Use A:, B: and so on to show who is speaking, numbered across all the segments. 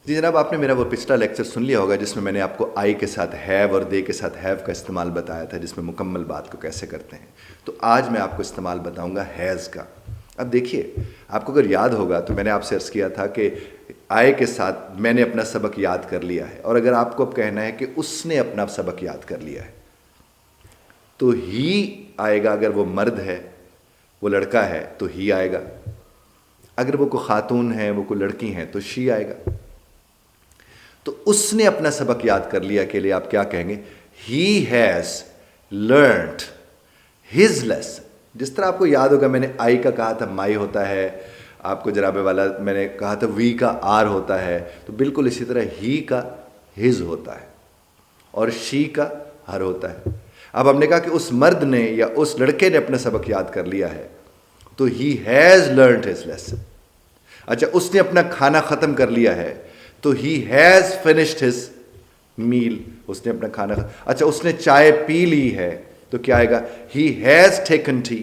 A: جی جناب، آپ نے میرا وہ پچھلا لیکچر سن لیا ہوگا جس میں میں نے آپ کو آئی کے ساتھ ہیو اور دے کے ساتھ ہیو کا استعمال بتایا تھا، جس میں مکمل بات کو کیسے کرتے ہیں. تو آج میں آپ کو استعمال بتاؤں گا ہیز کا. اب دیکھیے، آپ کو اگر یاد ہوگا تو میں نے آپ سے عرض کیا تھا کہ آئے کے ساتھ میں نے اپنا سبق یاد کر لیا ہے، اور اگر آپ کو اب کہنا ہے کہ اس نے اپنا سبق یاد کر لیا ہے تو ہی آئے گا. اگر وہ مرد ہے، وہ لڑکا ہے تو ہی آئے گا. اگر وہ کوئی خاتون ہے، وہ کوئی لڑکی ہیں تو شی آئے گا. تو اس نے اپنا سبق یاد کر لیا کے لیے آپ کیا کہیں گے؟ He has learned his lesson. جس طرح آپ کو یاد ہوگا میں نے آئی کا کہا تھا مائی ہوتا ہے، آپ کو جناب والا میں نے کہا تھا وی کا آر ہوتا ہے، تو بالکل اسی طرح ہی کا ہز ہوتا ہے اور شی کا ہر ہوتا ہے. اب ہم نے کہا کہ اس مرد نے یا اس لڑکے نے اپنا سبق یاد کر لیا ہے تو he has learned his lesson. اچھا، اس نے اپنا کھانا ختم کر لیا ہے تو ہی ہیز فنشڈ ہز میل. اس نے اپنا کھانا اچھا، اس نے چائے پی لی ہے تو کیا آئے گا؟ He has taken tea.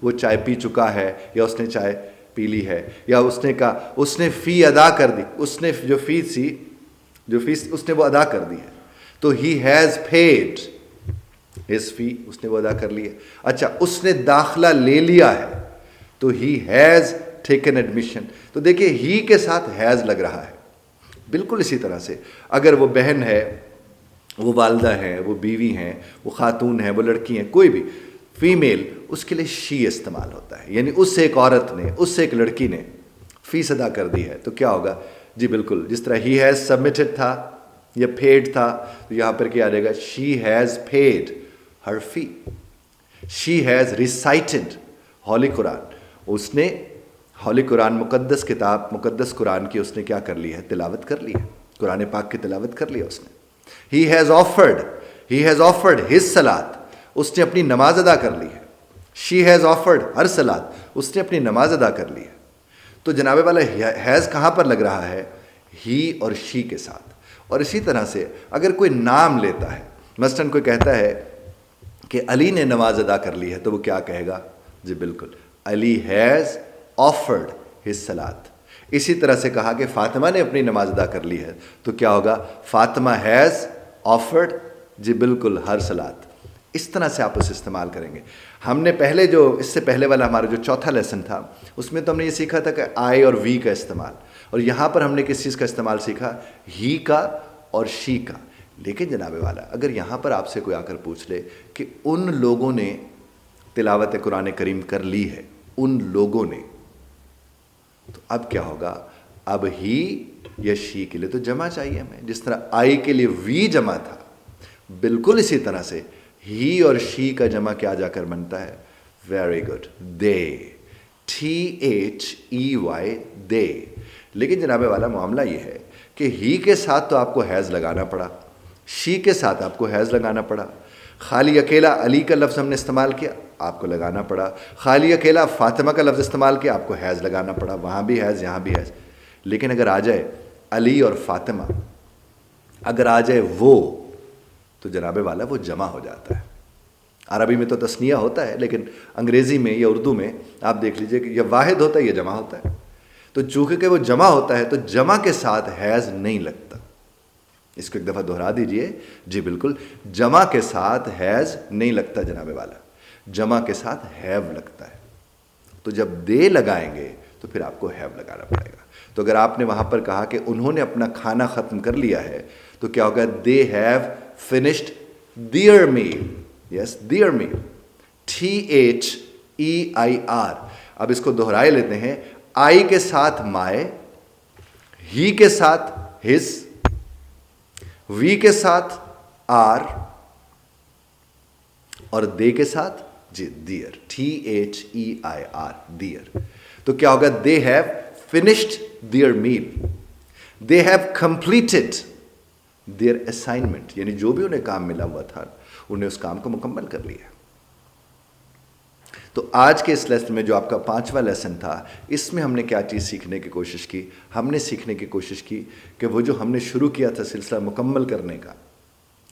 A: وہ چائے پی چکا ہے یا اس نے چائے پی لی ہے. یا اس نے کہا اس نے فی ادا کر دی، اس نے جو فیس اس نے وہ ادا کر دی ہے تو ہی ہیز پیڈ ہز فی. اس نے وہ ادا کر لی ہے. اچھا، اس نے داخلہ لے لیا ہے تو ہی ہیز ٹیکن ایڈمیشن. تو دیکھیے ہی کے ساتھ ہیز لگ رہا ہے. بالکل اسی طرح سے اگر وہ بہن ہے، وہ والدہ ہیں، وہ بیوی ہیں، وہ خاتون ہیں، وہ لڑکی ہیں، کوئی بھی فیمیل، اس کے لیے شی استعمال ہوتا ہے. یعنی اس سے ایک عورت نے، اس سے ایک لڑکی نے فیس ادا کر دی ہے تو کیا ہوگا؟ جی بالکل جس طرح ہی ہیز سبمٹڈ تھا یا پیڈ تھا تو یہاں پر کیا آ جائے گا؟ شی ہیز پیڈ ہر فی. شی ہیز ریسائٹڈ ہولی قرآن. اس نے ہولی قرآن، مقدس کتاب، مقدس قرآن کی اس نے کیا کر لی ہے؟ تلاوت کر لی ہے. قرآن پاک کی تلاوت کر لی ہے اس نے. ہی ہیز آفرڈ ہز صلاۃ. اس نے اپنی نماز ادا کر لی ہے. شی ہیز آفرڈ ہر صلاۃ. اس نے اپنی نماز ادا کر لی ہے. تو جناب والا ہیز کہاں پر لگ رہا ہے؟ ہی اور شی کے ساتھ. اور اسی طرح سے اگر کوئی نام لیتا ہے، مثلاً کوئی کہتا ہے کہ علی نے نماز ادا کر لی ہے تو وہ کیا کہے گا؟ جی بالکل، علی ہیز آفرڈ ہز صلاۃ. اسی طرح سے کہا کہ فاطمہ نے اپنی نماز ادا کر لی ہے تو کیا ہوگا؟ فاطمہ ہیز آفرڈ، جی بالکل، ہر صلاۃ. اس طرح سے آپ اسے استعمال کریں گے. ہم نے پہلے اس سے پہلے والا ہمارا جو چوتھا لیسن تھا اس میں تو ہم نے یہ سیکھا تھا کہ آئی اور وی کا استعمال، اور یہاں پر ہم نے کس چیز کا استعمال سیکھا؟ ہی کا اور شی کا. لیکن جناب والا اگر یہاں پر آپ سے کوئی آ کر پوچھ لے کہ ان لوگوں نے تلاوت قرآن کریم کر لی ہے، ان لوگوں نے، تو اب کیا ہوگا؟ اب ہی یا شی کے لیے تو جمع چاہیے ہمیں. جس طرح آئی کے لیے وی جمع تھا، بالکل اسی طرح سے ہی اور شی کا جمع کیا جا کر بنتا ہے؟ Very good, they. THEY دے. لیکن جناب والا معاملہ یہ ہے کہ ہی کے ساتھ تو آپ کو ہیز لگانا پڑا، شی کے ساتھ آپ کو ہیز لگانا پڑا. خالی اکیلا علی کا لفظ ہم نے استعمال کیا، آپ کو لگانا پڑا. خالی اکیلا فاطمہ کا لفظ استعمال کیا، آپ کو ہیز لگانا پڑا. وہاں بھی ہیز، یہاں بھی ہیز. لیکن اگر آ جائے علی اور فاطمہ، اگر آ جائے وہ، تو جناب والا وہ جمع ہو جاتا ہے. عربی میں تو تثنیہ ہوتا ہے، لیکن انگریزی میں یا اردو میں آپ دیکھ لیجئے کہ یہ واحد ہوتا ہے، یہ جمع ہوتا ہے. تو چونکہ کہ وہ جمع ہوتا ہے تو جمع کے ساتھ ہیز نہیں لگتا. اس کو ایک دفعہ دہرا دیجئے. جی بالکل، جمع کے ساتھ ہیز نہیں لگتا جناب والا، جمع کے ساتھ ہیو لگتا ہے. تو جب دے لگائیں گے تو پھر آپ کو ہیو لگانا پڑے گا. تو اگر آپ نے وہاں پر کہا کہ انہوں نے اپنا کھانا ختم کر لیا ہے تو کیا ہوگا؟ They have finished their mail. Yes, their mail. THEIR. اب اس کو دہرائے لیتے ہیں. آئی کے ساتھ مائے، ہی کے ساتھ ہز، وی کے ساتھ آر، اور دے کے ساتھ جی دیئر. THEIR their. تو کیا ہوگا؟ They have finished their mail. They have completed their assignment. یعنی جو بھی انہیں کام ملا ہوا تھا انہیں اس کام کو مکمل کر لیا. تو آج کے اس لیسن میں جو آپ کا 5واں لیسن تھا، اس میں ہم نے کیا چیز سیکھنے کی کوشش کی؟ ہم نے سیکھنے کی کوشش کی کہ وہ جو ہم نے شروع کیا تھا سلسلہ مکمل کرنے کا،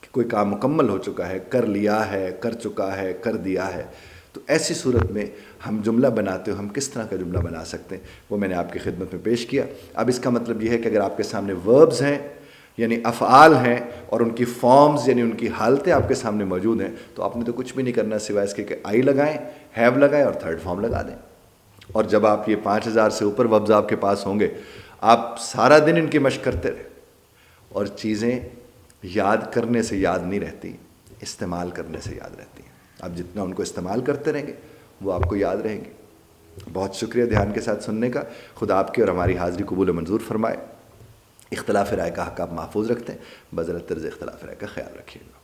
A: کہ کوئی کام مکمل ہو چکا ہے، کر لیا ہے، کر چکا ہے، کر دیا ہے، تو ایسی صورت میں ہم جملہ بناتے ہو ہم کس طرح کا جملہ بنا سکتے ہیں وہ میں نے آپ کی خدمت میں پیش کیا. اب اس کا مطلب یہ ہے کہ اگر آپ کے سامنے وربز ہیں یعنی افعال ہیں اور ان کی فارمز یعنی ان کی حالتیں آپ کے سامنے موجود ہیں تو آپ نے تو کچھ بھی نہیں کرنا سوائے اس کے کہ آئی لگائیں, ہیو لگائیں اور تھرڈ فارم لگا دیں. اور جب آپ یہ 5000 سے اوپر وربز آپ کے پاس ہوں گے آپ سارا دن ان کی مشق کرتے رہیں. اور چیزیں یاد کرنے سے یاد نہیں رہتی, استعمال کرنے سے یاد رہتی ہیں. آپ جتنا ان کو استعمال کرتے رہیں گے وہ آپ کو یاد رہیں گے. بہت شکریہ دھیان کے ساتھ سننے کا. خدا آپ کی اور ہماری حاضری قبول و منظور فرمائے. اختلاف رائے کا حق آپ محفوظ رکھتے ہیں. بذرت طرز اختلاف رائے کا خیال رکھیے گا.